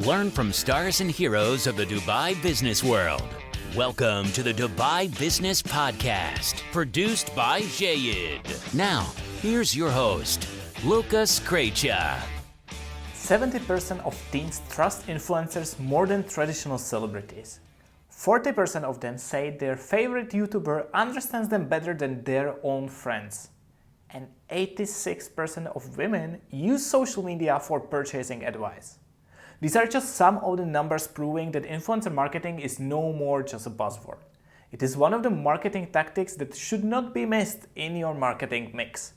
Learn from stars and heroes of the Dubai business world. Welcome to the Dubai Business Podcast, produced by Jayed. Now, here's your host, Lucas Krejcia. 70% of teens trust influencers more than traditional celebrities. 40% of them say their favorite YouTuber understands them better than their own friends. And 86% of women use social media for purchasing advice. These are just some of the numbers proving that influencer marketing is no more just a buzzword. It is one of the marketing tactics that should not be missed in your marketing mix.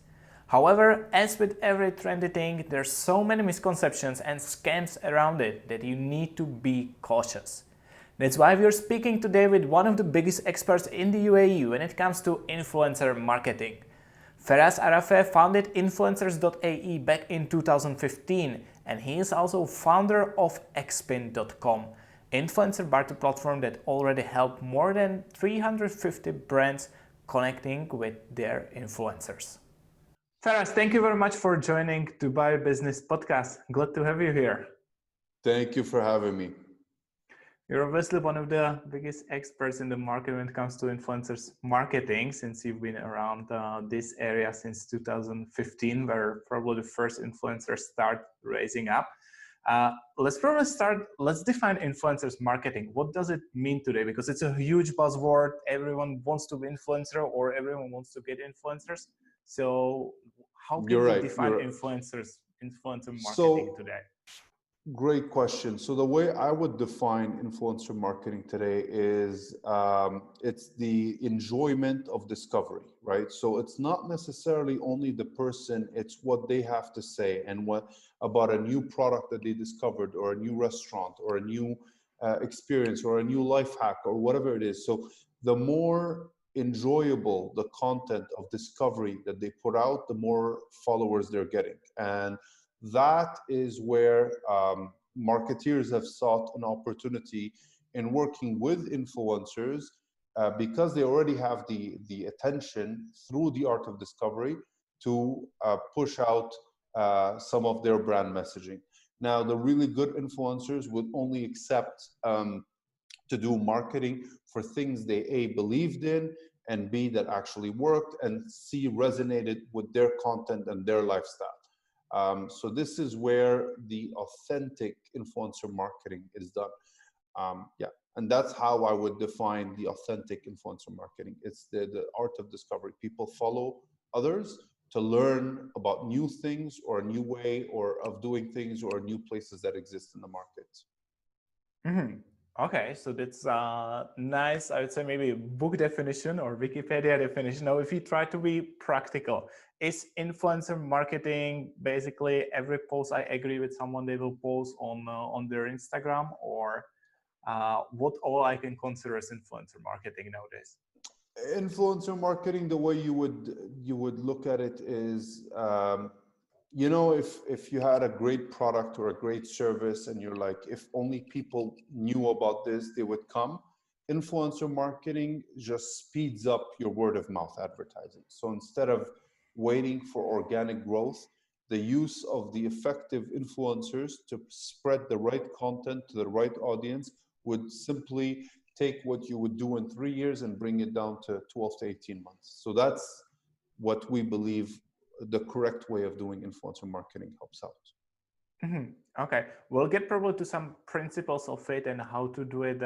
However, as with every trendy thing, there's so many misconceptions and scams around it that you need to be cautious. That's why we're speaking today with one of the biggest experts in the UAE when it comes to influencer marketing. Feras Arafe founded influencers.ae back in 2015, and he is also founder of Expin.com, influencer barter platform that already helped more than 350 brands connecting with their influencers. Feras, thank you very much for joining Dubai Business Podcast. Glad to have you here. Thank you for having me. You're obviously one of the biggest experts in the market when it comes to influencers marketing, since you've been around this area since 2015, where probably the first influencers start raising up. Let's define influencers marketing. What does it mean today? Because it's a huge buzzword. Everyone wants to be influencer or everyone wants to get influencers. So how can we define influencer marketing today? Great question. So the way I would define influencer marketing today is it's the enjoyment of discovery, right? So it's not necessarily only the person, it's what they have to say and what about a new product that they discovered or a new restaurant or a new experience or a new life hack or whatever it is. So the more enjoyable the content of discovery that they put out, the more followers they're getting. And that is where marketeers have sought an opportunity in working with influencers because they already have the attention through the art of discovery to push out some of their brand messaging. Now, the really good influencers would only accept to do marketing for things they A, believed in, and B, that actually worked, and C, resonated with their content and their lifestyle. So this is where the authentic influencer marketing is done. And that's how I would define the authentic influencer marketing. It's the art of discovery. People follow others to learn about new things or a new way or of doing things or new places that exist in the market. Mm-hmm. Okay, so that's nice, I would say maybe book definition or Wikipedia definition. Now, if you try to be practical, is influencer marketing basically every post I agree with someone they will post on their Instagram, or what all I can consider as influencer marketing nowadays? Influencer marketing, the way you would look at it is, if you had a great product or a great service and you're like, if only people knew about this, they would come. Influencer marketing just speeds up your word of mouth advertising. So instead of waiting for organic growth, the use of the effective influencers to spread the right content to the right audience would simply take what you would do in 3 years and bring it down to 12 to 18 months. So that's what we believe the correct way of doing influencer marketing helps out. Mm-hmm. Okay, we'll get probably to some principles of it and how to do it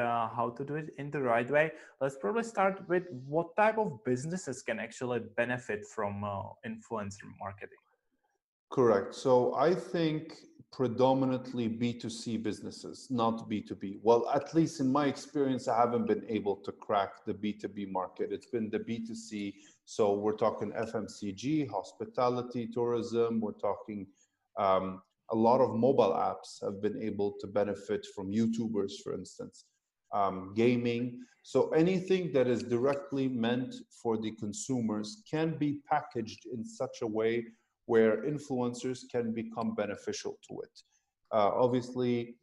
in the right way. Let's probably start with what type of businesses can actually benefit from influencer marketing. Correct. So I think predominantly B2C businesses, not B2B. Well, at least in my experience, I haven't been able to crack the B2B market. It's been the B2C. So we're talking FMCG, hospitality, tourism. We're talking a lot of mobile apps have been able to benefit from YouTubers, for instance, gaming. So anything that is directly meant for the consumers can be packaged in such a way where influencers can become beneficial to it. Obviously,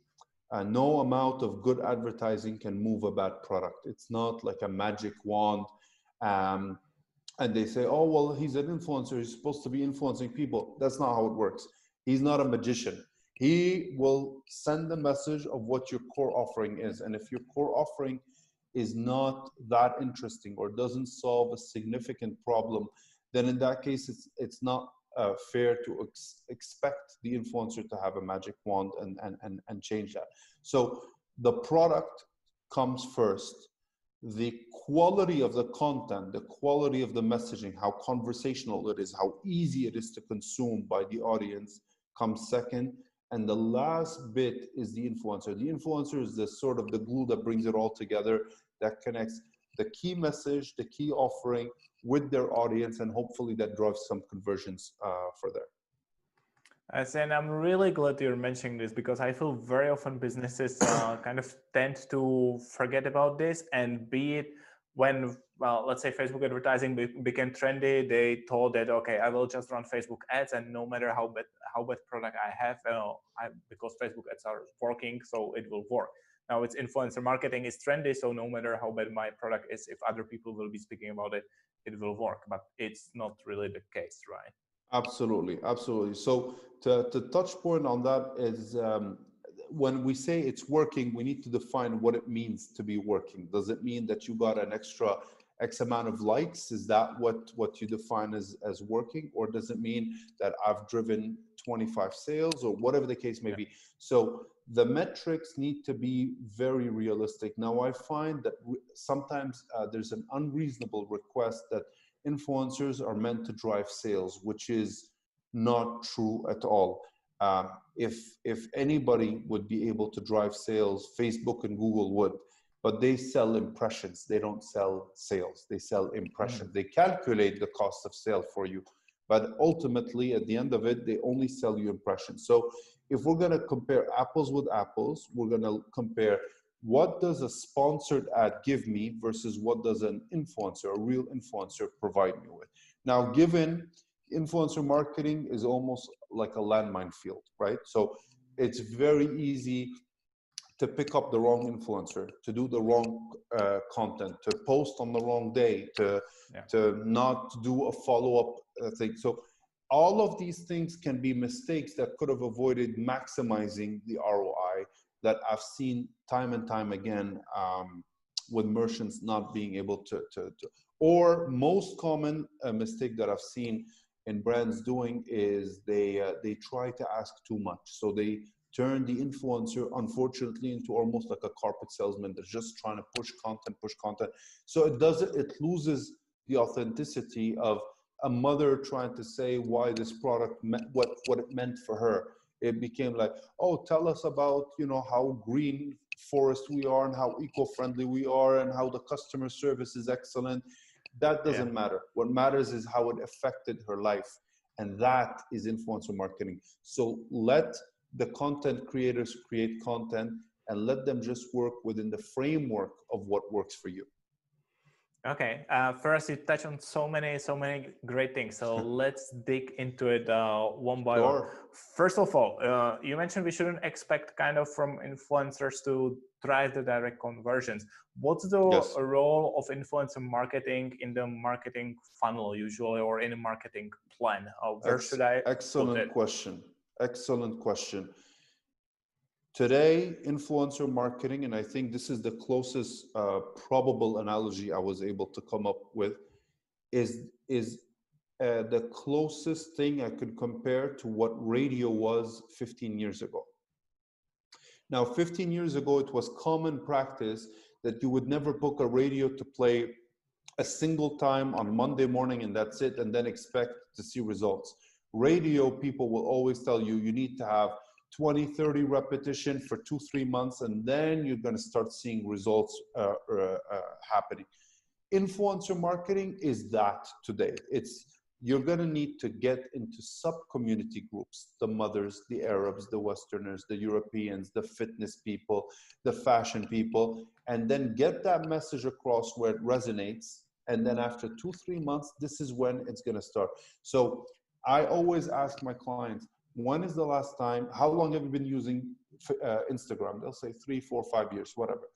no amount of good advertising can move a bad product. It's not like a magic wand. And they say, oh, well, he's an influencer. He's supposed to be influencing people. That's not how it works. He's not a magician. He will send a message of what your core offering is. And if your core offering is not that interesting or doesn't solve a significant problem, then in that case, it's not fair to expect the influencer to have a magic wand and change that. So the product comes first. The quality of the content, the quality of the messaging, how conversational it is, how easy it is to consume by the audience comes second. And the last bit is the influencer. The influencer is the sort of the glue that brings it all together, that connects the key message, the key offering with their audience, and hopefully that drives some conversions for there. And I'm really glad you're mentioning this, because I feel very often businesses kind of tend to forget about this, and be it when, well, let's say Facebook advertising became trendy, they thought that, okay, I will just run Facebook ads, and no matter how bad product I have, because Facebook ads are working, so it will work. Now it's influencer marketing is trendy, so no matter how bad my product is, if other people will be speaking about it, it will work. But it's not really the case, right? Absolutely, absolutely. So to touch point on that is when we say it's working, we need to define what it means to be working. Does it mean that you got an extra X amount of likes? Is that what you define as working? Or does it mean that I've driven 25 sales, or whatever the case may be? So the metrics need to be very realistic. Now, I find that sometimes there's an unreasonable request that influencers are meant to drive sales, which is not true at all. If anybody would be able to drive sales, Facebook and Google would, but they sell impressions. They don't sell sales. They sell impressions. They calculate the cost of sale for you, but ultimately, at the end of it, they only sell you impressions. So if we're going to compare apples with apples, we're going to compare what does a sponsored ad give me versus what does an influencer, a real influencer, provide me with. Now, given influencer marketing is almost like a landmine field, right? So it's very easy to pick up the wrong influencer, to do the wrong content, to post on the wrong day, to not do a follow-up thing. So all of these things can be mistakes that could have avoided maximizing the ROI that I've seen time and time again with merchants not being able to. Or most common mistake that I've seen in brands doing is they try to ask too much. So they turn the influencer, unfortunately, into almost like a carpet salesman that's just trying to push content. So it loses the authenticity of a mother trying to say why this product meant what it meant for her. It became like, oh, tell us about, how green forest we are and how eco-friendly we are and how the customer service is excellent. That doesn't matter. What matters is how it affected her life. And that is influencer marketing. So let the content creators create content and let them just work within the framework of what works for you. Okay, first you touch on so many great things. So let's dig into it one by one. First of all, you mentioned we shouldn't expect kind of from influencers to drive the direct conversions. What's the role of influencer marketing in the marketing funnel usually, or in a marketing plan? Where should I Excellent question. Excellent question. Today, influencer marketing, and I think this is the closest probable analogy I was able to come up with, is the closest thing I could compare to what radio was 15 years ago. Now, 15 years ago, it was common practice that you would never book a radio to play a single time on Monday morning and that's it, and then expect to see results. Radio people will always tell you, you need to have 20, 30 repetition for 2-3 months, and then you're going to start seeing results happening. Influencer marketing is that today. You're going to need to get into sub-community groups, the mothers, the Arabs, the Westerners, the Europeans, the fitness people, the fashion people, and then get that message across where it resonates. And then after 2-3 months, this is when it's going to start. So I always ask my clients, when is the last time, how long have you been using Instagram? They'll say 3, 4, 5 years, whatever.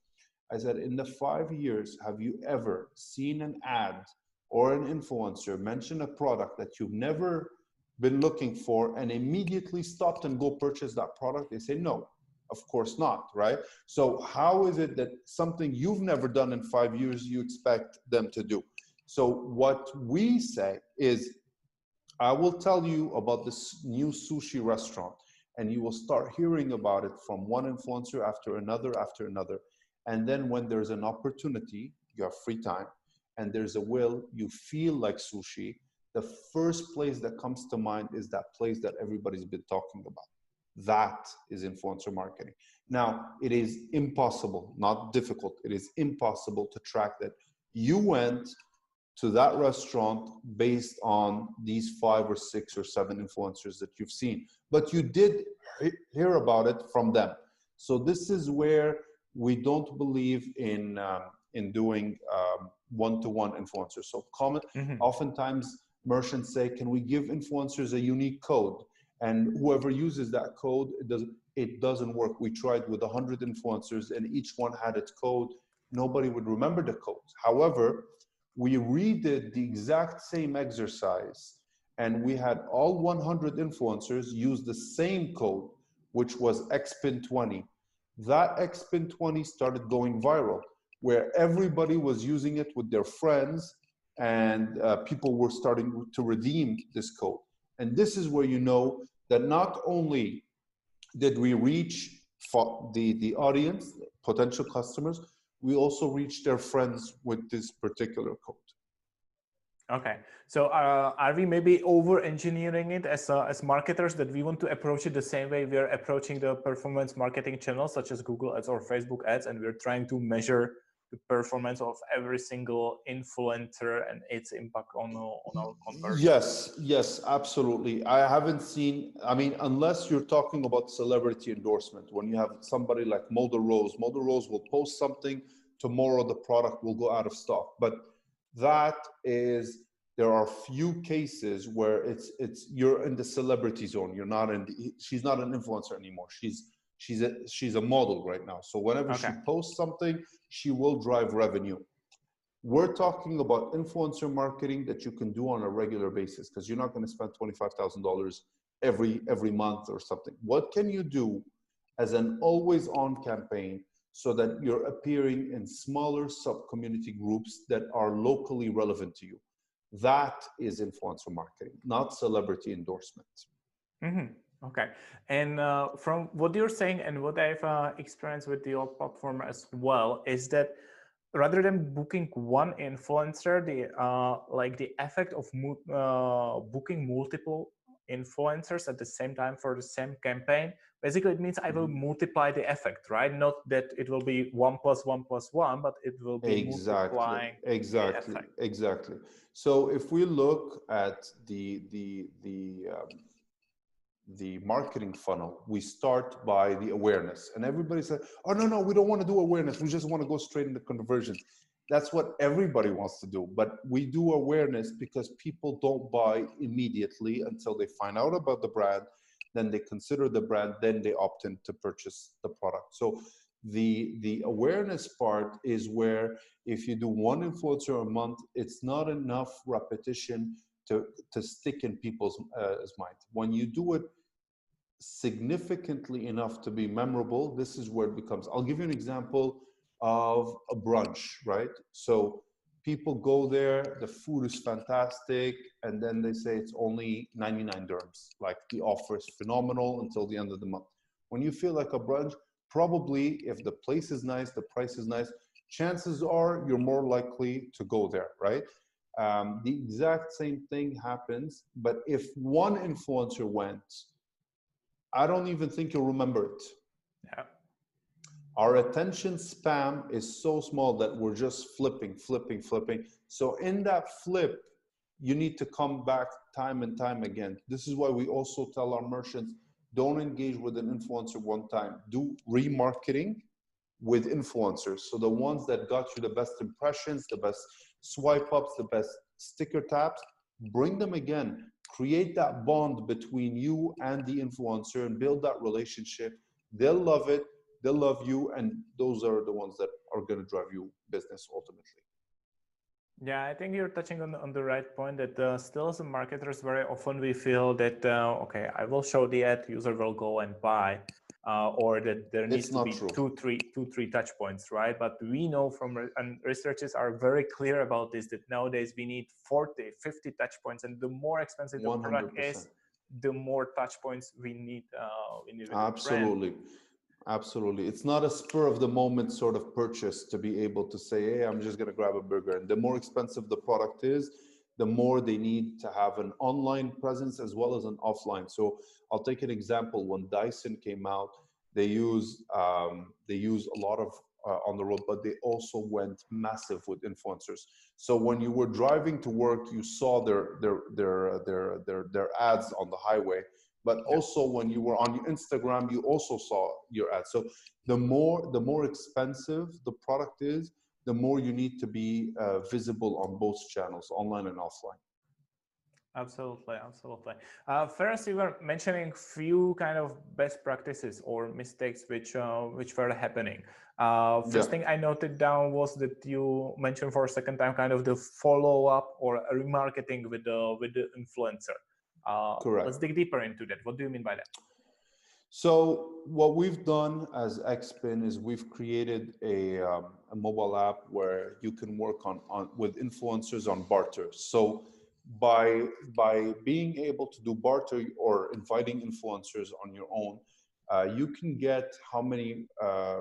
I said, in the 5 years, have you ever seen an ad or an influencer mention a product that you've never been looking for and immediately stopped and go purchase that product? They say no, of course not, right? So how is it that something you've never done in 5 years you expect them to do? So what we say is, I will tell you about this new sushi restaurant, and you will start hearing about it from one influencer after another after another. And then when there's an opportunity, you have free time, and there's a will, you feel like sushi, the first place that comes to mind is that place that everybody's been talking about. That is influencer marketing. Now, it is impossible, not difficult, it is impossible to track that you went to that restaurant based on these 5 or 6 or 7 influencers that you've seen, but you did hear about it from them. So this is where we don't believe in doing one-to-one influencers. So oftentimes merchants say, can we give influencers a unique code? And whoever uses that code, it doesn't work. We tried with 100 influencers and each one had its code. Nobody would remember the code. However, we redid the exact same exercise and we had all 100 influencers use the same code, which was Expin 20. That Expin 20 started going viral, where everybody was using it with their friends and people were starting to redeem this code. And this is where you know that not only did we reach the audience, potential customers, we also reach their friends with this particular code. Okay, so are we maybe over-engineering it as marketers, that we want to approach it the same way we are approaching the performance marketing channels such as Google ads or Facebook ads, and we're trying to measure the performance of every single influencer and its impact on our conversion? Yes, absolutely. I haven't seen, I mean, unless you're talking about celebrity endorsement, when you have somebody like Mulder Rose will post something, tomorrow the product will go out of stock. But that is, there are few cases where you're in the celebrity zone. You're not she's not an influencer anymore. She's a model right now. So whenever she posts something, she will drive revenue. We're talking about influencer marketing that you can do on a regular basis, because you're not going to spend $25,000 every month or something. What can you do as an always on campaign so that you're appearing in smaller sub-community groups that are locally relevant to you? That is influencer marketing, not celebrity endorsement. Mm-hmm. Okay. And from what you're saying and what I've experienced with your platform as well, is that rather than booking one influencer, the effect of booking multiple influencers at the same time for the same campaign, basically it means I will multiply the effect, right? Not that it will be 1 + 1 + 1, but it will be multiplying the effect. Exactly. So if we look at the marketing funnel, we start by the awareness, and everybody said, oh no, we don't want to do awareness, we just want to go straight into conversions. That's what everybody wants to do, but we do awareness because people don't buy immediately until they find out about the brand, then they consider the brand, then they opt in to purchase the product. So the awareness part is where if you do one influencer a month, it's not enough repetition to stick in people's mind. When you do it significantly enough to be memorable, this is where it becomes, I'll give you an example of a brunch, right? So people go there, the food is fantastic, and then they say it's only 99 dirhams. Like the offer is phenomenal until the end of the month. When you feel like a brunch, probably if the place is nice, the price is nice, chances are you're more likely to go there, right? The exact same thing happens, but if one influencer went, I don't even think you'll remember it. Yeah. Our attention span is so small that we're just flipping. So in that flip, you need to come back time and time again. This is why we also tell our merchants, don't engage with an influencer one time. Do remarketing with influencers. So the ones that got you the best impressions, the best swipe ups, the best sticker taps, bring them again. Create that bond between you and the influencer and build that relationship. They'll love it, they'll love you, and those are the ones that are going to drive you business ultimately. Yeah, I think you're touching on the right point that still as a marketers, very often we feel that, okay, I will show the ad, user will go and buy, or that there needs It's to not be true. three touch points, right? But we know from, and researchers are very clear about this, that nowadays we need 40, 50 touch points. And the more expensive the product 100%. is, the more touch points we need with the brand. Absolutely. Absolutely. It's not a spur of the moment sort of purchase to be able to say, hey, I'm just going to grab a burger. And the more expensive the product is, the more they need to have an online presence as well as an offline. So I'll take an example. When Dyson came out, they use a lot of on the road, but they also went massive with influencers. So when you were driving to work, you saw their ads on the highway, but Yeah. also when you were on Instagram, you also saw your ads. So the more expensive the product is, the more you need to be visible on both channels, online and offline. Absolutely, absolutely. First, you were mentioning few kind of best practices or mistakes which were happening. Yeah, First thing I noted down was that you mentioned for a second time kind of the follow up or remarketing with the influencer. Let's correct. dig deeper into that. What do you mean by that? So what we've done as Expin is we've created a mobile app where you can work on with influencers on barter. So by being able to do barter or inviting influencers on your own, you can get how many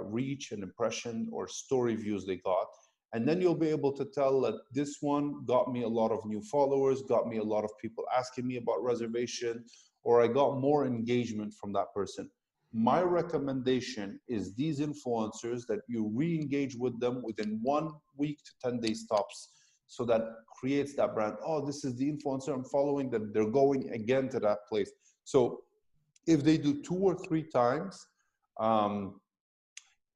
reach and impression or story views they got. And then you'll be able to tell that this one got me a lot of new followers, got me a lot of people asking me about reservation, or I got more engagement from that person. My recommendation is these influencers that you re-engage with them within 1 week to 10 days tops. So that creates that brand. Oh, this is the influencer I'm following, that they're going again to that place. So if they do 2 or 3 times, um,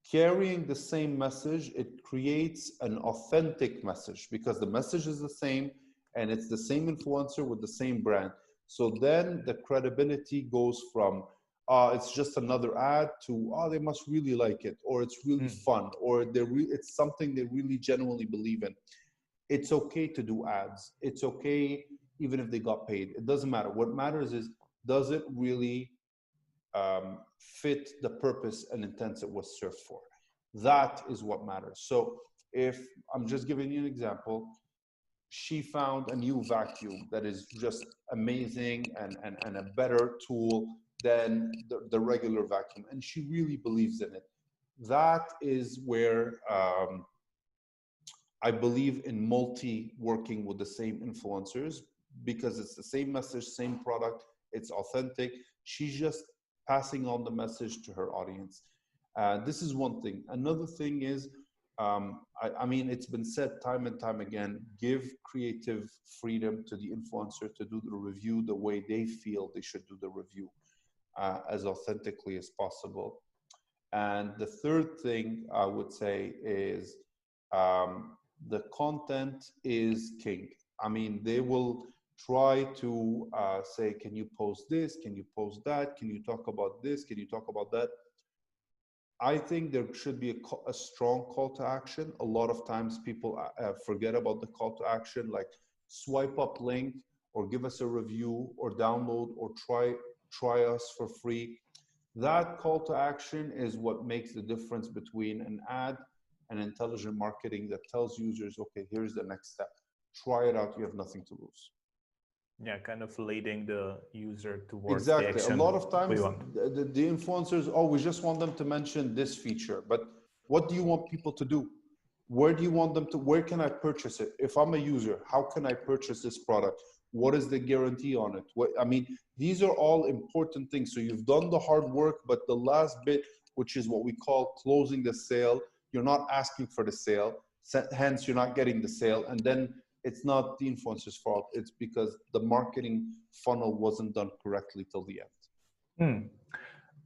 carrying the same message, it creates an authentic message because the message is the same and it's the same influencer with the same brand. So then the credibility goes from it's just another ad to they must really like it, or it's really fun, or it's something they really genuinely believe in. It's okay to do ads. It's okay even if they got paid. It doesn't matter. What matters is, does it really fit the purpose and intent it was served for? That is what matters. So if I'm just giving you an example, she found a new vacuum that is just amazing and a better tool than the regular vacuum, and she really believes in it. That is where I believe in working with the same influencers, because it's the same message, same product, it's authentic. She's just passing on the message to her audience. This is one thing. Another thing is, I mean, it's been said time and time again, give creative freedom to the influencer to do the review the way they feel they should do the review, as authentically as possible. And the third thing I would say is, the content is king. I mean, they will try to say, can you post this? Can you post that? Can you talk about this? Can you talk about that? I think there should be a strong call to action. A lot of times people forget about the call to action, like swipe up link or give us a review or download or try us for free. That call to action is what makes the difference between an ad and intelligent marketing that tells users, okay, here's the next step. Try it out. You have nothing to lose. Yeah, kind of leading the user towards the Exactly. A action lot of we times want. the influencers, oh, we just want them to mention this feature. But what do you want people to do? Where do you want them to, where can I purchase it? If I'm a user, how can I purchase this product? What is the guarantee on it? I mean, these are all important things. So you've done the hard work, but the last bit, which is what we call closing the sale, you're not asking for the sale, hence you're not getting the sale. And then it's not the influencer's fault. It's because the marketing funnel wasn't done correctly till the end. Hmm.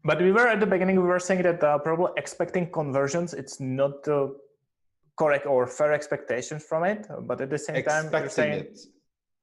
But we were at the beginning, we were saying that probably expecting conversions, it's not correct or fair expectations from it. But at the same time, you're saying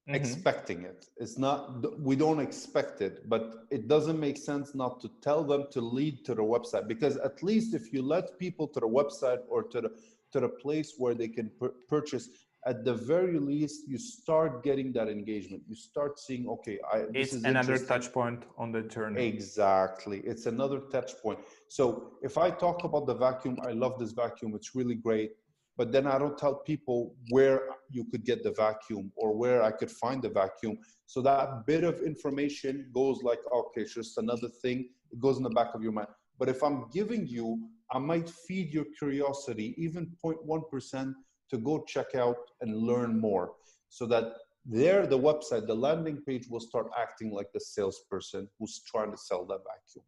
expecting it. It's not, we don't expect it, but it doesn't make sense not to tell them to lead to the website, because at least if you let people to the website or to the place where they can purchase at the very least, you start getting that engagement. You start seeing, okay, this It's is another interesting. touch point on the journey. Exactly. It's another touch point. So if I talk about the vacuum, I love this vacuum, it's really great. But then I don't tell people where you could get the vacuum or where I could find the vacuum. So that bit of information goes like, okay, it's just another thing. It goes in the back of your mind. But if I'm giving you, I might feed your curiosity, even 0.1%, to go check out and learn more. So that there, the website, the landing page will start acting like the salesperson who's trying to sell that vacuum.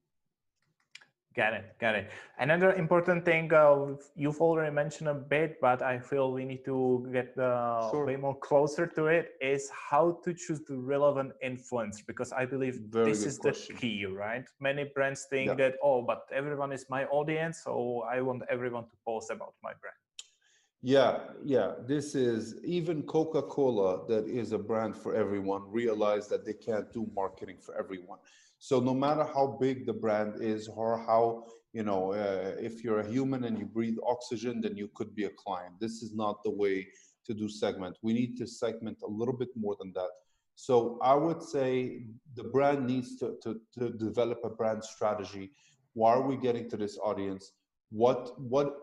Got it. Another important thing you've already mentioned a bit, but I feel we need to get way more closer to it, is how to choose the relevant influencer, because I believe this is the key, right? Many brands think that, oh, but everyone is my audience, so I want everyone to post about my brand. Yeah. This is, even Coca-Cola, that is a brand for everyone, realize that they can't do marketing for everyone. So no matter how big the brand is, or how, if you're a human and you breathe oxygen, then you could be a client. This is not the way to do segment. We need to segment a little bit more than that. So I would say the brand needs to develop a brand strategy. Why are we getting to this audience? What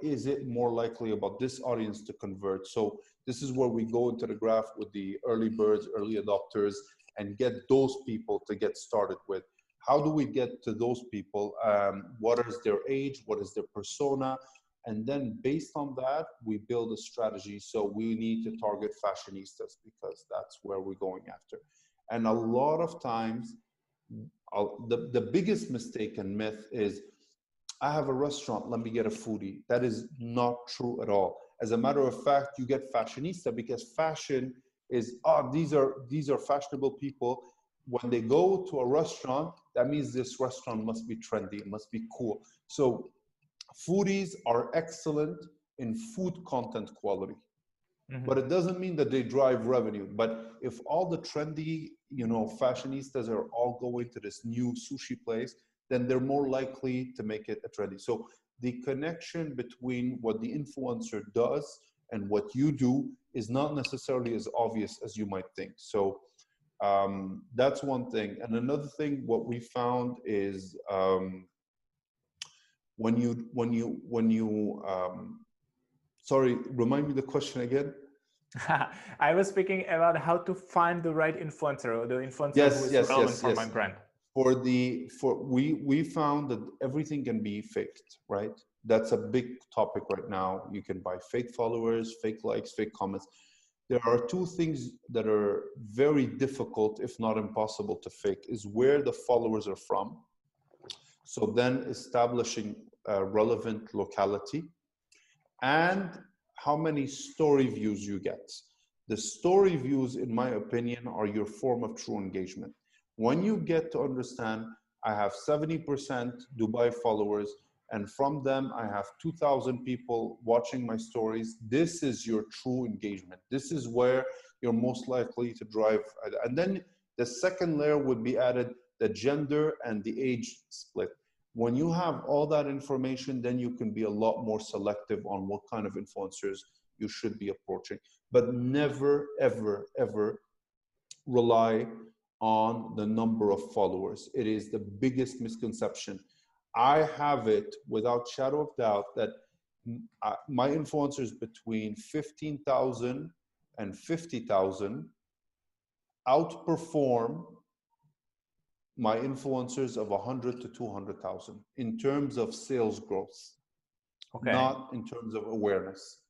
is it more likely about this audience to convert? So this is where we go into the graph with the early birds, early adopters, and get those people to get started with. How do we get to those people? What is their age? What is their persona? And then based on that, we build a strategy. So we need to target fashionistas because that's where we're going after. And a lot of times, the biggest mistake and myth is, I have a restaurant, let me get a foodie. That is not true at all. As a matter of fact, you get fashionista because fashion is, these are fashionable people. When they go to a restaurant, that means this restaurant must be trendy, it must be cool. So foodies are excellent in food content quality. Mm-hmm. But it doesn't mean that they drive revenue. But if all the trendy, fashionistas are all going to this new sushi place, then they're more likely to make it a trendy. So the connection between what the influencer does and what you do is not necessarily as obvious as you might think. So that's one thing. And another thing, what we found is when you sorry, remind me the question again. I was speaking about how to find the right influencer, or the influencer who is relevant for my brand. We found that everything can be faked, right? That's a big topic right now. You can buy fake followers, fake likes, fake comments. There are two things that are very difficult, if not impossible, to fake, is where the followers are from. So then establishing a relevant locality and how many story views you get. The story views, in my opinion, are your form of true engagement. When you get to understand, I have 70% Dubai followers, and from them, I have 2,000 people watching my stories. This is your true engagement. This is where you're most likely to drive. And then the second layer would be added, the gender and the age split. When you have all that information, then you can be a lot more selective on what kind of influencers you should be approaching. But never, ever, ever rely on the number of followers. It is the biggest misconception. I have it without shadow of doubt that my influencers between 15,000 and 50,000 outperform my influencers of 100 to 200,000 in terms of sales growth, not in terms of awareness,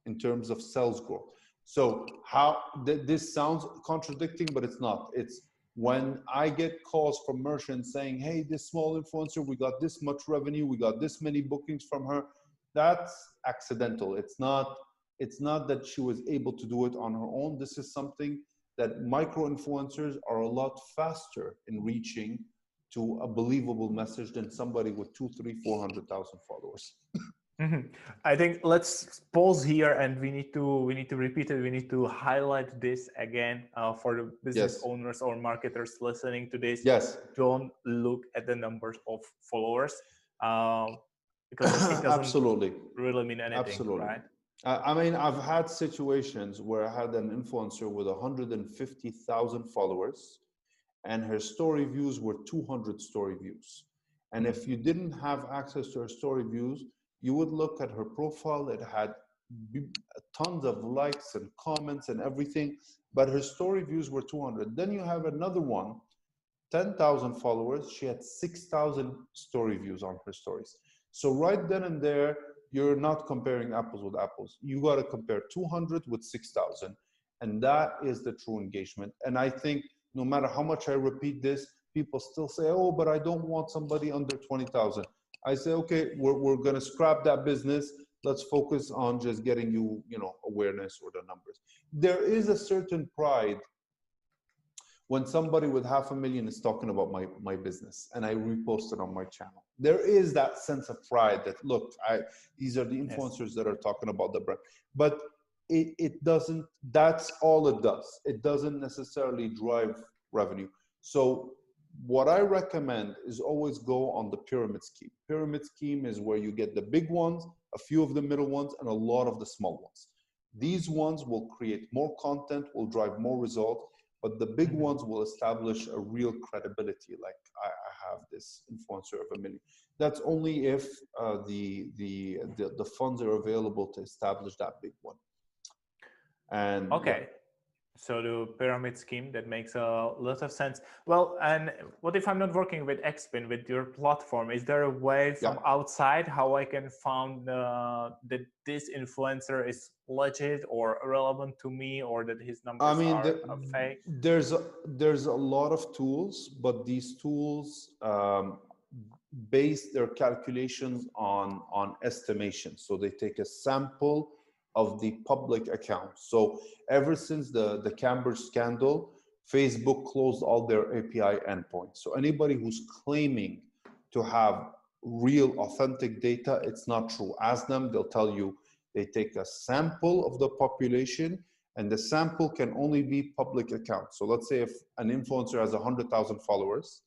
in terms of sales growth. So how this sounds contradicting, but it's not. It's when I get calls from merchants saying, hey, this small influencer, we got this much revenue, we got this many bookings from her. That's accidental. It's not that she was able to do it on her own. This is something that micro influencers are a lot faster in reaching to a believable message than somebody with 200,000, 300,000, 400,000 followers. Mm-hmm. I think let's pause here, and we need to repeat it. We need to highlight this again for the business owners or marketers listening to this. Yes. Don't look at the numbers of followers because it doesn't Absolutely. really mean anything, Absolutely. right? I mean, I've had situations where I had an influencer with 150,000 followers and her story views were 200 story views. And if you didn't have access to her story views, you would look at her profile. It had tons of likes and comments and everything, but her story views were 200. Then you have another one, 10,000 followers. She had 6,000 story views on her stories. So right then and there, you're not comparing apples with apples. You got to compare 200 with 6,000. And that is the true engagement. And I think no matter how much I repeat this, people still say, oh, but I don't want somebody under 20,000. I say, okay, we're going to scrap that business. Let's focus on just getting you, awareness or the numbers. There is a certain pride when somebody with 500,000 is talking about my business and I repost it on my channel. There is that sense of pride that, look, these are the influencers that are talking about the brand. But it doesn't, that's all it does. It doesn't necessarily drive revenue. So what I recommend is always go on the pyramid scheme. Pyramid scheme is where you get the big ones, a few of the middle ones, and a lot of the small ones. These ones will create more content, will drive more results, but the big ones will establish a real credibility. Like I have this influencer of 1 million. That's only if the funds are available to establish that big one. And okay. So the pyramid scheme, that makes a lot of sense. Well, and what if I'm not working with Expin, with your platform? Is there a way from outside how I can find that this influencer is legit or relevant to me, or that his numbers are fake? There's a lot of tools, but these tools base their calculations on estimation. So they take a sample of the public accounts. So ever since the Cambridge scandal, Facebook closed all their API endpoints. So anybody who's claiming to have real authentic data, it's not true. Ask them, they'll tell you they take a sample of the population, and the sample can only be public accounts. So let's say if an influencer has 100,000 followers,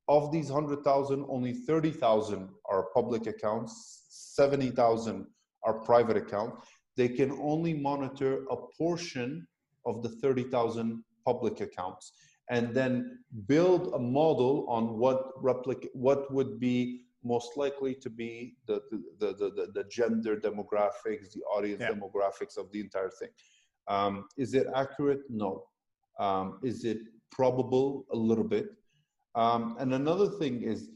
of these 100,000, only 30,000 are public accounts, 70,000 are private accounts. They can only monitor a portion of the 30,000 public accounts and then build a model on what would be most likely to be the gender demographics, the audience demographics of the entire thing. Is it accurate? No. Is it probable? A little bit. And another thing is,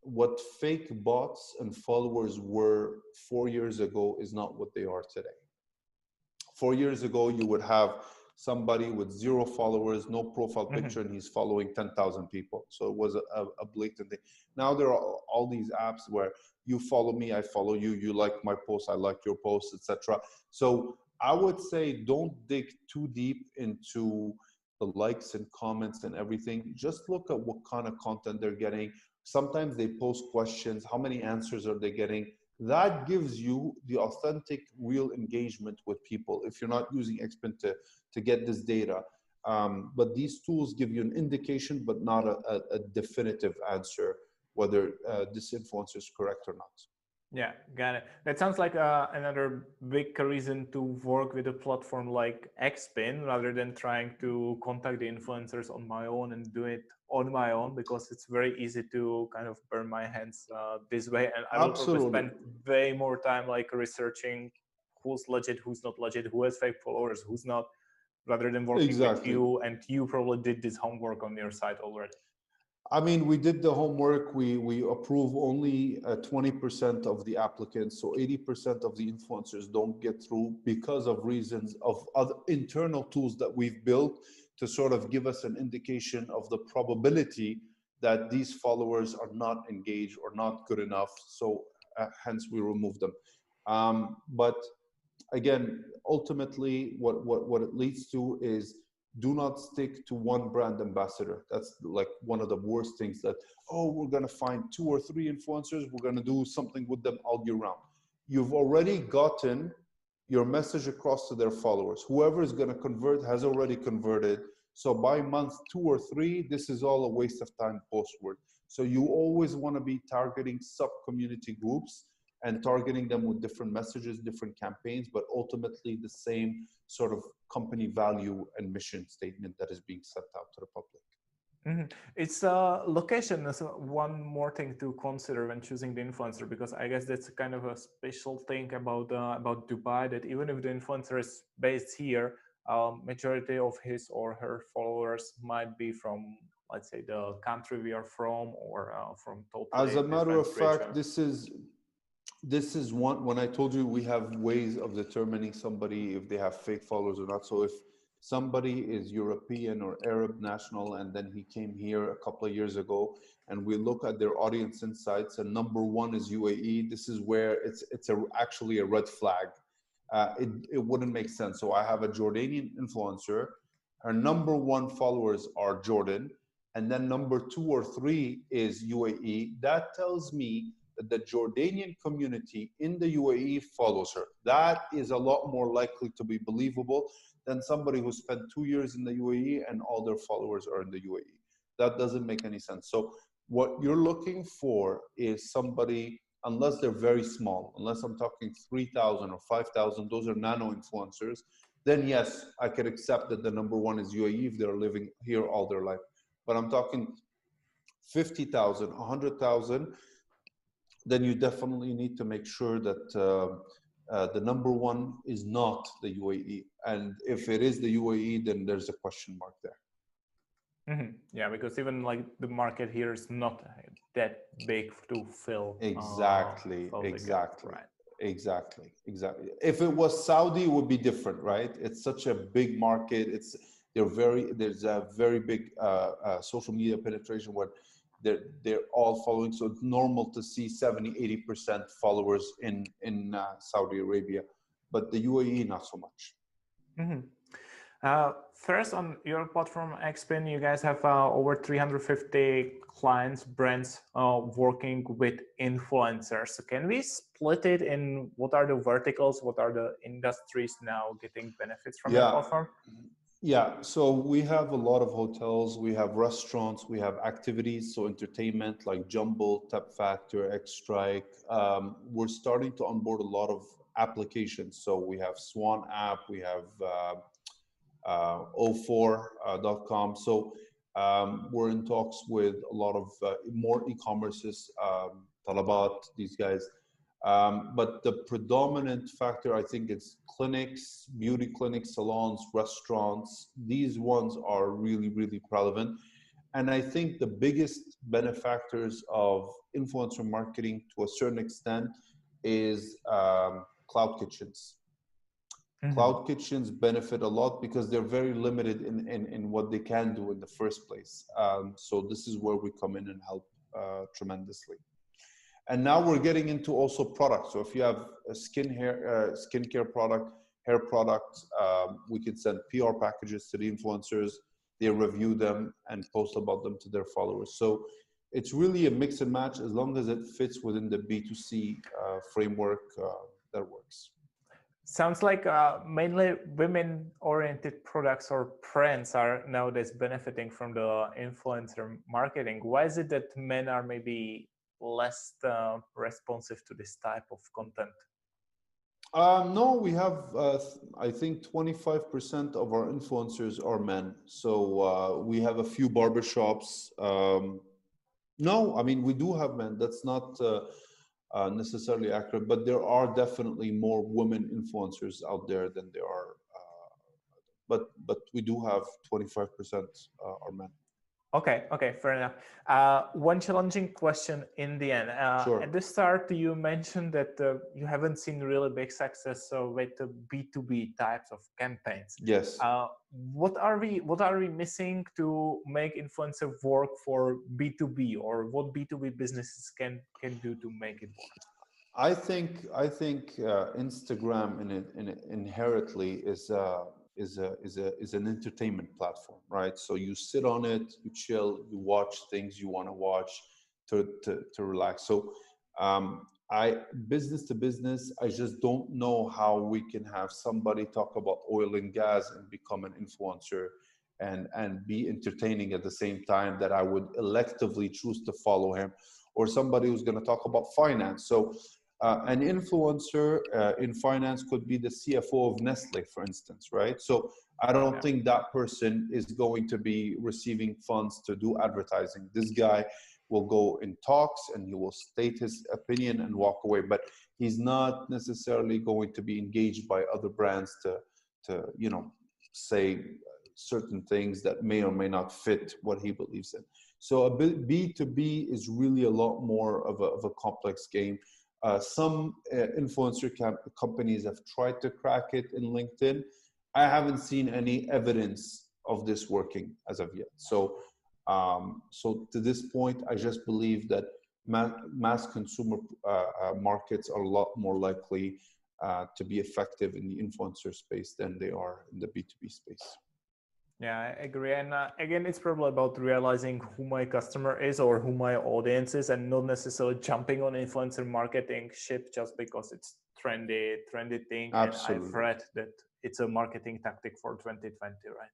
what fake bots and followers were 4 years ago is not what they are today. 4 years ago, you would have somebody with 0 followers, no profile picture, and he's following 10,000 people. So it was a blatant thing. Now there are all these apps where you follow me, I follow you, you like my post, I like your post, etc. So I would say don't dig too deep into the likes and comments and everything. Just look at what kind of content they're getting. Sometimes they post questions. How many answers are they getting? That gives you the authentic, real engagement with people if you're not using Expin to get this data. But these tools give you an indication, but not a definitive answer whether this influencer is correct or not. Yeah, got it. That sounds like another big reason to work with a platform like Expin rather than trying to contact the influencers on my own and do it on my own, because it's very easy to kind of burn my hands this way. And I will probably spend way more time like researching who's legit, who's not legit, who has fake followers, who's not, rather than working with you. And you probably did this homework on your side already. I mean, we did the homework. We approve only 20% of the applicants. So 80% of the influencers don't get through because of reasons of other internal tools that we've built to sort of give us an indication of the probability that these followers are not engaged or not good enough. So hence we remove them. But again, ultimately, what it leads to is, do not stick to one brand ambassador. That's like one of the worst things, that, oh, we're going to find 2 or 3 influencers, we're going to do something with them all year round. You've already gotten your message across to their followers. Whoever is going to convert has already converted. So by month 2 or 3, this is all a waste of time postward. So you always want to be targeting sub-community groups and targeting them with different messages, different campaigns, but ultimately the same sort of company value and mission statement that is being sent out to the public. It's location is one more thing to consider when choosing the influencer, because I guess that's kind of a special thing about Dubai, that even if the influencer is based here, majority of his or her followers might be from, let's say, the country we are from, or from totally As a matter different of region. fact, this is one, when I told you we have ways of determining somebody if they have fake followers or not. So if somebody is European or Arab national and then he came here a couple of years ago, and we look at their audience insights, and number one is UAE, this is where actually a red flag. It wouldn't make sense. So I have a Jordanian influencer, her number one followers are Jordan, and then number two or three is UAE. That tells me that the Jordanian community in the UAE follows her. That is a lot more likely to be believable than somebody who spent 2 years in the UAE and all their followers are in the UAE. That doesn't make any sense. So what you're looking for is somebody, unless they're very small, unless I'm talking 3,000 or 5,000, those are nano influencers, then yes, I could accept that the number one is UAE if they're living here all their life. But I'm talking 50,000, 100,000, then you definitely need to make sure that the number one is not the UAE. And if it is the UAE, then there's a question mark there. Yeah, because even like the market here is not that big to fill. Exactly. Right. Exactly. If it was Saudi, it would be different, right? It's such a big market. There's a very big social media penetration where they're all following. So it's normal to see 70-80% followers in Saudi Arabia, but the UAE not so much. First, on your platform Expin, you guys have over 350 clients, brands working with influencers. So can we split it in what are the verticals, what are the industries now getting benefits from your platform? Yeah, so we have a lot of hotels, we have restaurants, we have activities, so entertainment like Jumble, Tap Factor, X Strike. We're starting to onboard a lot of applications. So we have Swan app, we have o4.com. So we're in talks with a lot of more e-commerces, Talabat, these guys. But the predominant factor, I think, is clinics, beauty clinics, salons, restaurants. These ones are really, really relevant. And I think the biggest benefactors of influencer marketing to a certain extent is cloud kitchens. Cloud kitchens benefit a lot because they're very limited in what they can do in the first place. So this is where we come in and help tremendously. And now we're getting into also products. So if you have a skincare product, hair product, we can send PR packages to the influencers. They review them and post about them to their followers. So it's really a mix and match. As long as it fits within the B2C framework, that works. Sounds like mainly women-oriented products or brands are nowadays benefiting from the influencer marketing. Why is it that men are maybe less responsive to this type of content? No, we have, I think 25% of our influencers are men. So we have a few barbershops. No, I mean, we do have men. That's not necessarily accurate, but there are definitely more women influencers out there than there are. But we do have 25% are men. Okay, fair enough. One challenging question in the end. Sure. At the start, you mentioned that you haven't seen really big success with the B2B types of campaigns. Yes. What are we missing to make influencer work for B2B, or what B2B businesses can do to make it work? I think Instagram inherently is an entertainment platform, right? So you sit on it, you chill, you watch things you want to watch to relax. So business to business, I just don't know how we can have somebody talk about oil and gas and become an influencer and be entertaining at the same time that I would electively choose to follow him, or somebody who's going to talk about finance. So An influencer in finance could be the CFO of Nestle, for instance, right? So I don't think that person is going to be receiving funds to do advertising. This guy will go in talks and he will state his opinion and walk away, but he's not necessarily going to be engaged by other brands to say certain things that may or may not fit what he believes in. So a B2B is really a lot more of a complex game. Some influencer companies have tried to crack it in LinkedIn. I haven't seen any evidence of this working as of yet. So to this point, I just believe that mass consumer markets are a lot more likely to be effective in the influencer space than they are in the B2B space. Yeah, I agree. And again, it's probably about realizing who my customer is or who my audience is, and not necessarily jumping on influencer marketing ship just because it's trendy thing. Absolutely. And I've read that it's a marketing tactic for 2020, right?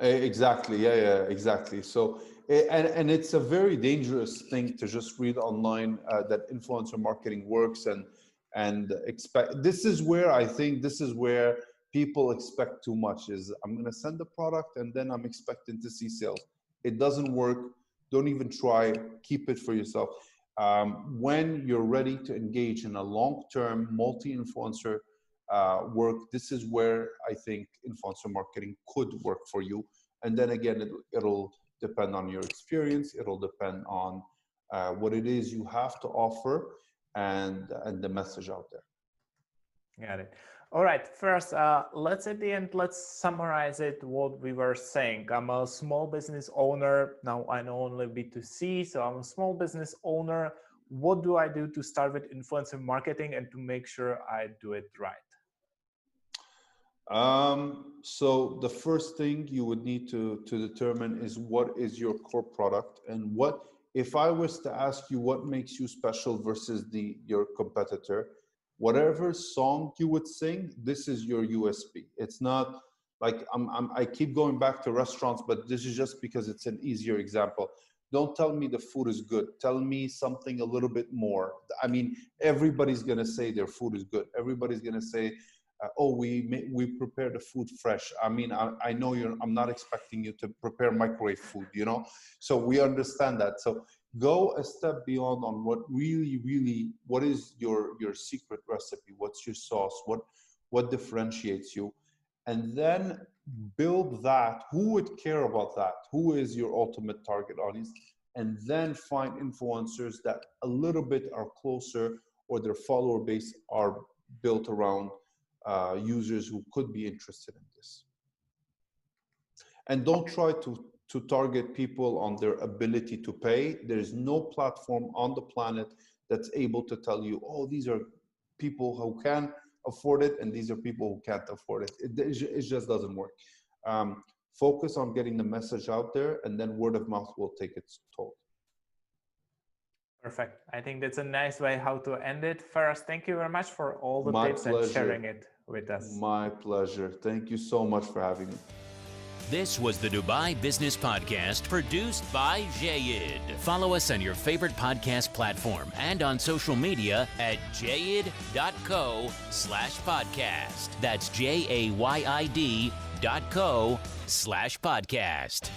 Exactly. Yeah, exactly. So, and it's a very dangerous thing to just read online that influencer marketing works and expect. This is where people expect too much. Is I'm going to send the product and then I'm expecting to see sales. It doesn't work. Don't even try. Keep it for yourself. When you're ready to engage in a long-term multi-influencer work, this is where I think influencer marketing could work for you. And then again, it'll depend on your experience. It'll depend on what it is you have to offer and the message out there. Got it. All right. First, let's summarize it. What we were saying. I'm a small business owner. Now I know only B2C, so I'm a small business owner. What do I do to start with influencer marketing and to make sure I do it right? So the first thing you would need to determine is what is your core product, and what, if I was to ask you what makes you special versus your competitor, whatever song you would sing, this is your USP. It's not like I keep going back to restaurants, but this is just because it's an easier example. Don't tell me the food is good. Tell me something a little bit more. I mean, everybody's going to say their food is good. Everybody's going to say, we prepare the food fresh. I mean, I know I'm not expecting you to prepare microwave food, so we understand that. So go a step beyond on what is your secret recipe? What's your sauce? What differentiates you? And then build that. Who would care about that? Who is your ultimate target audience? And then find influencers that a little bit are closer, or their follower base are built around users who could be interested in this. And don't try to target people on their ability to pay. There's no platform on the planet that's able to tell you, oh, these are people who can afford it and these are people who can't afford it. It just doesn't work. Focus on getting the message out there, and then word of mouth will take its toll. Perfect. I think that's a nice way how to end it. Feras, thank you very much for all the tips and sharing it with us. My pleasure. Thank you so much for having me. This was the Dubai Business Podcast, produced by Jayed. Follow us on your favorite podcast platform and on social media at jayid.co/podcast. That's JAYID.co/podcast.